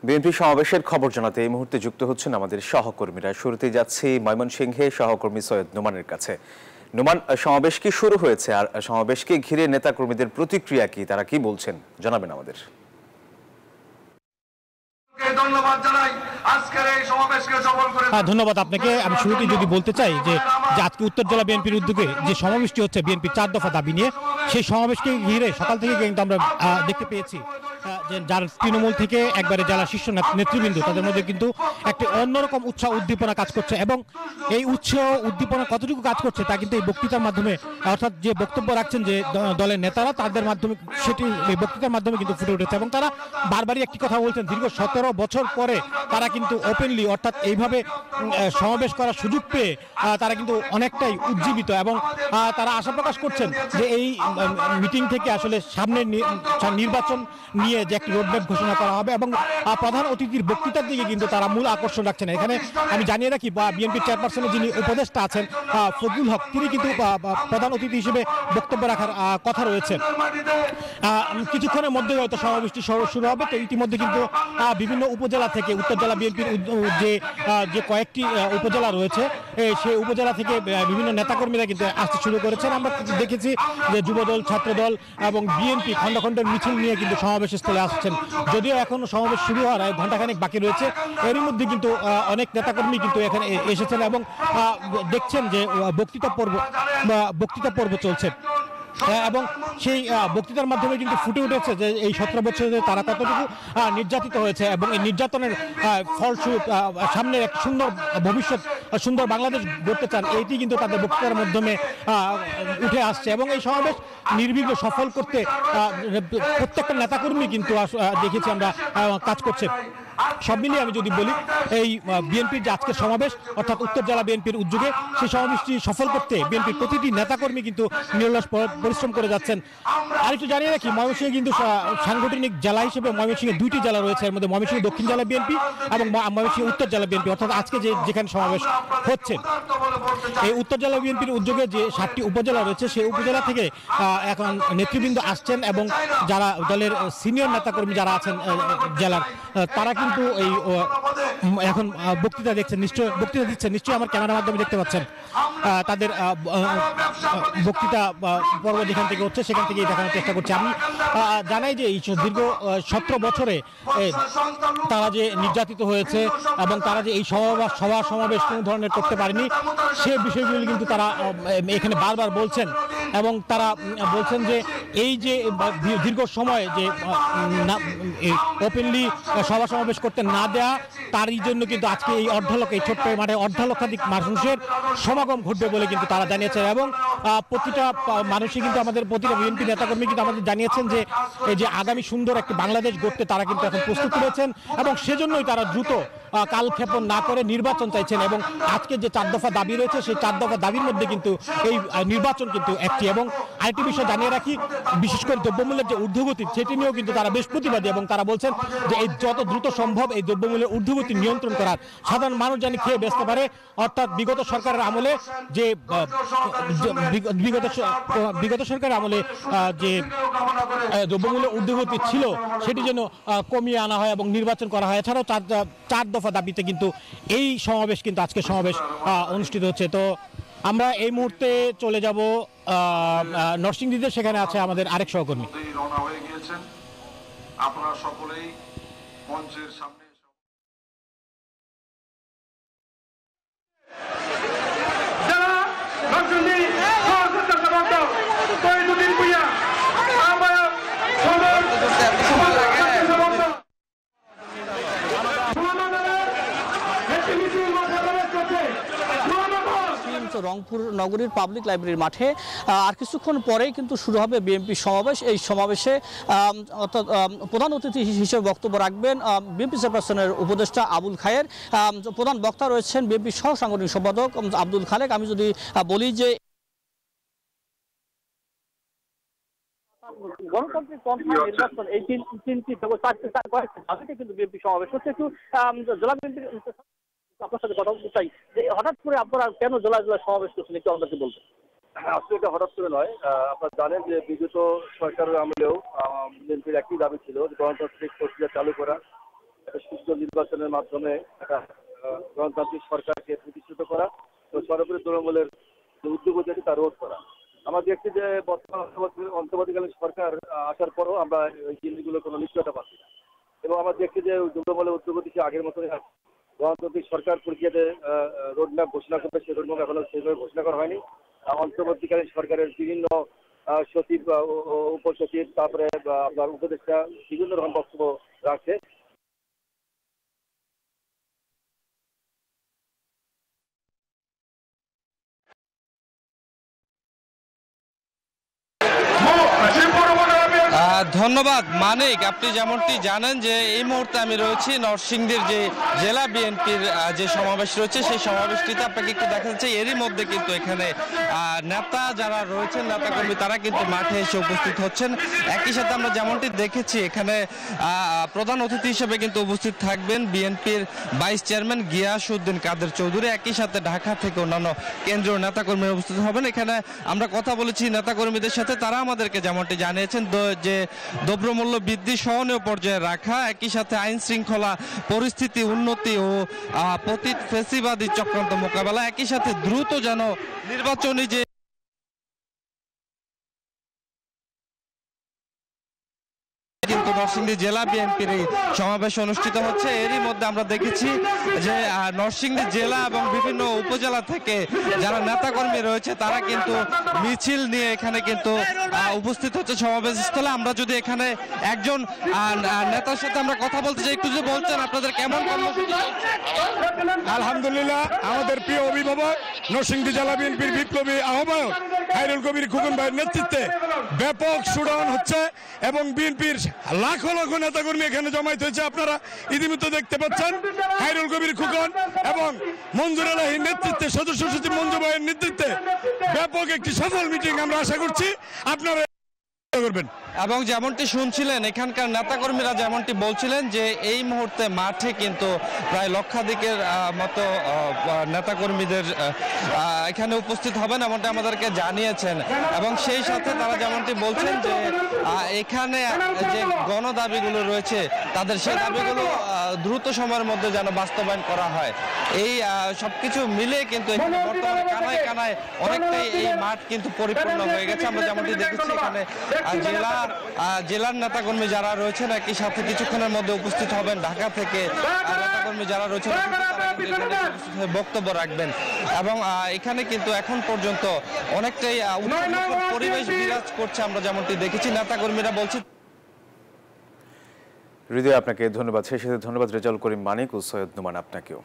BNP সমাবেশের খবর জানাতে এই মুহূর্তে যুক্ত হচ্ছেন আমাদের সহকর্মীরা। শুরুতেই যাচ্ছি ময়মনসিংহে সহকর্মী সৈয়দ নোমানের কাছে। নোমান, সমাবেশ কি শুরু হয়েছে, আর সমাবেশকে ঘিরে নেতাকর্মীদের প্রতিক্রিয়া কি, তারা কি বলছেন জানাবেন আমাদের। ধন্যবাদ আপনাকে। আমি শুরুতেই যদি বলতে চাই যে আজকে উত্তর জেলা বিএনপির উদ্যোগে যে সমাবেশটি হচ্ছে বিএনপির 4 দফা দাবি নিয়ে, সেই সমাবেশকে ঘিরে সকাল থেকে কিন্তু আমরা দেখতে পেয়েছি যে যার তৃণমূল থেকে একবারে জেলা শীর্ষ নেতৃবৃন্দ, তাদের মধ্যে কিন্তু একটি অন্যরকম উৎসাহ উদ্দীপনা কাজ করছে। এবং এই উৎসাহ উদ্দীপনা কতটুকু কাজ করছে তা কিন্তু এই বক্তৃতার মাধ্যমে, অর্থাৎ যে বক্তব্য রাখছেন যে দলের নেতারা, তাদের মাধ্যমে সেটি এই বক্তৃতার মাধ্যমে কিন্তু ফুটে উঠেছে। এবং তারা বারবারই একটি কথা বলছেন, দীর্ঘ 17 বছর পরে তারা কিন্তু ওপেনলি, অর্থাৎ এইভাবে সমাবেশ করার সুযোগ পেয়ে তারা কিন্তু অনেকটাই উজ্জীবিত। এবং তারা আশা প্রকাশ করছেন যে এই মিটিং থেকে আসলে সামনের নির্বাচন নিয়ে যে একটি রোডম্যাপ ঘোষণা করা হবে। এবং প্রধান অতিথির বক্তৃতার দিকে কিন্তু তারা মূল আকর্ষণ রাখছেন। এখানে আমি জানিয়ে রাখি, বিএনপির চেয়ারপারসনের যিনি উপদেষ্টা আছেন ফজলুল হক, তিনি কিন্তু প্রধান অতিথি হিসেবে বক্তব্য রাখার কথা রয়েছে। কিছুক্ষণের মধ্যে হয়তো সমাবেশটি শুরু হবে। তো ইতিমধ্যে কিন্তু বিভিন্ন উপজেলা থেকে, উত্তর জেলা বিএনপির যে কয়েকটি উপজেলা রয়েছে, সেই উপজেলা থেকে বিভিন্ন নেতাকর্মীরা কিন্তু আসতে শুরু করেছেন। আমরা দেখেছি যে যুবদল, ছাত্রদল এবং বিএনপি খণ্ড খণ্ডের মিছিল নিয়ে কিন্তু সমাবেশ স্থলে আসছেন। যদিও এখনো সমাবেশ শুরু হওয়ার ঘণ্টাখানেক বাকি রয়েছে, এরই মধ্যে কিন্তু অনেক নেতাকর্মী কিন্তু এখানে এসেছেন এবং দেখছেন যে বক্তৃতা পর্ব চলছে। এবং সেই বক্তৃতার মাধ্যমে কিন্তু ফুটে উঠেছে যে এই 17 বছরে তারা কতটুকু নির্যাতিত হয়েছে এবং এই নির্যাতনের ফলস্বরূপ সামনে এক সুন্দর ভবিষ্যৎ, সুন্দর বাংলাদেশ গড়তে চান, এইটি কিন্তু তাদের বক্তৃতার মাধ্যমে উঠে আসছে। এবং এই সমাবেশ নির্বিঘ্ন সফল করতে প্রত্যেকটা নেতাকর্মী কিন্তু দেখেছি আমরা কাজ করছে। সব মিলিয়ে আমি যদি বলি, এই বিএনপির যে আজকের সমাবেশ, অর্থাৎ উত্তর জেলা বিএনপির উদ্যোগে, সেই সমাবেশটি সফল করতে বিএনপির প্রতিটি নেতাকর্মী কিন্তু নিরলস পরিশ্রম করে যাচ্ছেন। আর একটু জানিয়ে রাখি, ময়মনসিংহে কিন্তু সাংগঠনিক জেলা হিসেবে ময়মনসিংহে 2টি জেলা রয়েছে। এর মধ্যে ময়মনসিংহ দক্ষিণ জেলা বিএনপি এবং ময়মনসিংহ উত্তর জেলা বিএনপি, অর্থাৎ আজকে যেখানে সমাবেশ হচ্ছে, এই উত্তর জেলা বিএনপির উদ্যোগে যে 7টি উপজেলা রয়েছে, সেই উপজেলা থেকে এখন নেতৃবৃন্দ আসছেন এবং যারা দলের সিনিয়র নেতাকর্মী যারা আছেন জেলার, তারা কিন্তু এই এখন বক্তৃতা দিচ্ছেন। নিশ্চয়ই আমার ক্যামেরার মাধ্যমে দেখতে পাচ্ছেন তাদের বক্তৃতা পর্ব যেখান থেকে হচ্ছে, সেখান থেকেই দেখানোর চেষ্টা করছি। আমি জানাই যে এই দীর্ঘ 17 বছরে তারা যে নির্যাতিত হয়েছে এবং তারা যে এই সভা সমাবেশ কোনো ধরনের করতে পারেনি, সে বিষয়গুলি কিন্তু তারা এখানে বারবার বলছেন। এবং তারা বলছেন যে এই যে দীর্ঘ সময় যে ওপেনলি সভা সমাবেশ করতে না দেয়া, তারই জন্য কিন্তু আজকে এই এই ছোট্ট মাঠে অর্ধলক্ষাধিক মানুষের সমাগম ঘটবে বলে কিন্তু তারা জানিয়েছেন। এবং প্রতিটা মানুষই কিন্তু, আমাদের প্রতিটা বিএনপি নেতাকর্মী কিন্তু আমাদের জানিয়েছেন যে এই যে আগামী সুন্দর একটি বাংলাদেশ গড়তে তারা কিন্তু এখন প্রস্তুত রয়েছেন এবং সেজন্যই তারা দ্রুত কালক্ষেপণ না করে নির্বাচন চাইছেন। এবং আজকে যে 4 দফা দাবি রয়েছে, সেই 4 দফা দাবির মধ্যে কিন্তু এই নির্বাচন কিন্তু একটি। এবং আরেকটি বিষয় জানিয়ে রাখি, বিশেষ করে দ্রব্যমূল্যের যে ঊর্ধ্বগতি, সেটি নিয়েও কিন্তু তারা বেশ প্রতিবাদী। এবং তারা বলছেন যে এই যত দ্রুত সম্ভব এই দ্রব্যমূল্যের ঊর্ধ্বগতি নিয়ন্ত্রণ করার, সাধারণ মানুষ জানি খেয়ে বেঁচতে পারে। অর্থাৎ বিগত সরকারের আমলে যে দ্রব্যমূল্যের ঊর্ধ্বগতি ছিল, সেটি যেন কমিয়ে আনা হয় এবং নির্বাচন করা হয়। এছাড়াও 4 দফা দাবিতে কিন্তু এই সমাবেশ, কিন্তু আজকে সমাবেশ অনুষ্ঠিত হচ্ছে। তো আমরা এই মুহূর্তে চলে যাব নরসিংদীতে, সেখানে আছে আমাদের আরেক সহকর্মী। আপনারা সকলেই মঞ্চের সামনে রংপুর নগরীর পাবলিক লাইব্রেরির মাঠে আর কিছুক্ষণ পরেই কিন্তু শুরু হবে বিএনপি সমাবেশ। এই সমাবেশে অর্থাৎ প্রধান অতিথি হিসেবে বক্তব্য রাখবেন বিএনপি চেয়ারপারসনের উপদেষ্টা আবুল খায়ের। প্রধান বক্তা রয়েছেন বিএনপি সহ সাংগঠনিক সম্পাদক আব্দুল খালেক। আমি যদি বলি যে গণতান্ত্রিক পন্থা নির্বাচন, এই তিনটি দাবিতে কিন্তু বিএনপি সমাবেশ হচ্ছে। একটু জেলা বিএনপি আপনার সাথে কথা বলতে চাই যে হঠাৎ করে আপনারা কেন জেলা সমাবেশ করছেন, একটু আমাদেরকে বলবেন। আসলে এটা হঠাৎ করে নয়। আপনারা জানেন যে বিগত সরকারের আমলেও বিএনপির একই দাবি ছিল, গণতান্ত্রিক প্রক্রিয়া চালু করা, একটা সুষ্ঠু নির্বাচনের মাধ্যমে একটা গণতান্ত্রিক সরকারকে প্রতিষ্ঠিত করা তো সর্বোপরি তৃণমূলের যে উদ্যোগ আছে তা রোধ করা। আমরা দেখছি যে বর্তমান অন্তর্বর্তীকালীন সরকার আসার পরও আমরা ওই জিনিসগুলো কোনো নিশ্চয়তা পাচ্ছি না এবং আমরা দেখছি যে তৃণমূলের উদ্যোগতি সে আগের মতনই আছে। গণতান্ত্রিক সরকার প্রক্রিয়াতে রোডম্যাপ ঘোষণা করবে, সেই রোডম্যাপ এখনো সেইভাবে ঘোষণা করা হয়নি। অন্তর্বর্তীকালীন সরকারের বিভিন্ন সচিব, উপসচিব, তারপরে আপনার উপদেষ্টা বিভিন্ন রকম বক্তব্য রাখছে। ধন্যবাদ মানিক। আপনি যেমনটি জানেন যে এই মুহূর্তে আমি রয়েছি নরসিংদীর যে জেলা বিএনপির যে সমাবেশ রয়েছে সেই সমাবেশটিতে আপনাকে একটু দেখা যাচ্ছে। এরই মধ্যে কিন্তু এখানে নেতা যারা রয়েছেন, নেতাকর্মী, তারা কিন্তু মাঠে এসে উপস্থিত হচ্ছেন। একই সাথে আমরা যেমনটি দেখেছি এখানে প্রধান অতিথি হিসেবে কিন্তু উপস্থিত থাকবেন বিএনপির ভাইস চেয়ারম্যান গিয়াসউদ্দিন কাদের চৌধুরী। একই সাথে ঢাকা থেকে অন্যান্য কেন্দ্রীয় নেতাকর্মীরা উপস্থিত হবেন। এখানে আমরা কথা বলেছি নেতাকর্মীদের সাথে, তারা আমাদেরকে যেমনটি জানিয়েছেন যে দ্রব্যমূল্য বৃদ্ধি সহনীয় পর্যায়ে রাখা, একই সাথে আইন শৃঙ্খলা পরিস্থিতি উন্নতি ও ফ্যাসিবাদী চক্রান্ত মোকাবেলা, একই সাথে দ্রুত যেন নির্বাচনী যে কিন্তু নরসিংদী জেলা বিএনপির এই সমাবেশ অনুষ্ঠিত হচ্ছে। এরই মধ্যে আমরা দেখেছি যে নরসিংদী জেলা এবং বিভিন্ন উপজেলা থেকে যারা নেতাকর্মী রয়েছে তারা কিন্তু মিছিল নিয়ে এখানে কিন্তু উপস্থিত হচ্ছে সমাবেশ স্থলে। আমরা যদি এখানে একজন নেতার সাথে আমরা কথা বলতে চাই, একটু যদি বলছেন আপনাদের কেমন কর্মসূচি? আলহামদুলিল্লাহ, আমাদের প্রিয় অভিভাবক নরসিংদী জেলা বিএনপির বিপ্লবী আহ্বায়ক খায়রুল কবির খোকন ভাইয়ের নেতৃত্বে ব্যাপক শোডাউন হচ্ছে এবং বিএনপির লাখো লাখো নেতাকর্মী এখানে জমায়েত হয়েছে। আপনারা ইতিমধ্যে দেখতে পাচ্ছেন খায়রুল কবির খোকন এবং মঞ্জুর আলাহির নেতৃত্বে, সদস্য সচিব মঞ্জু ভাইয়ের নেতৃত্বে ব্যাপক একটি সফল মিটিং আমরা আশা করছি আপনারা করবেন। এবং যেমনটি শুনছিলেন এখানকার নেতাকর্মীরা যেমনটি বলছিলেন যে এই মুহূর্তে মাঠে কিন্তু প্রায় লক্ষাধিকের মতো নেতাকর্মীদের এখানে উপস্থিত হবেন এমনটা আমাদেরকে জানিয়েছেন। এবং সেই সাথে তারা যেমনটি বলছেন যে এখানে যে গণদাবিগুলো রয়েছে তাদের সেই দাবিগুলো দ্রুত সময়ের মধ্যে যেন বাস্তবায়ন করা হয়। এই সবকিছু মিলে কিন্তু এখানে বর্তমানে কানায় কানায় অনেকটাই এই মাঠ কিন্তু পরিপূর্ণ হয়ে গেছে। আমরা যেমনটি দেখেছি এখানে জেলার নেতাকর্মী যারা রয়েছেন একই সাথে কিছুক্ষণের মধ্যে উপস্থিত হবেন ঢাকা থেকে নেতাকর্মী যারা রয়েছেন বক্তব্য রাখবেন। এবং এখানে কিন্তু এখন পর্যন্ত অনেকটাই উৎসবমুখর পরিবেশ বিরাজ করছে আমরা যেমনটি দেখেছি। নেতাকর্মীরা বলছে। হৃদয় আপনাকে ধন্যবাদ। সেই সাথে ধন্যবাদ রেজাউল করিম মানিক ও সৈয়দ নোমান আপনাকেও।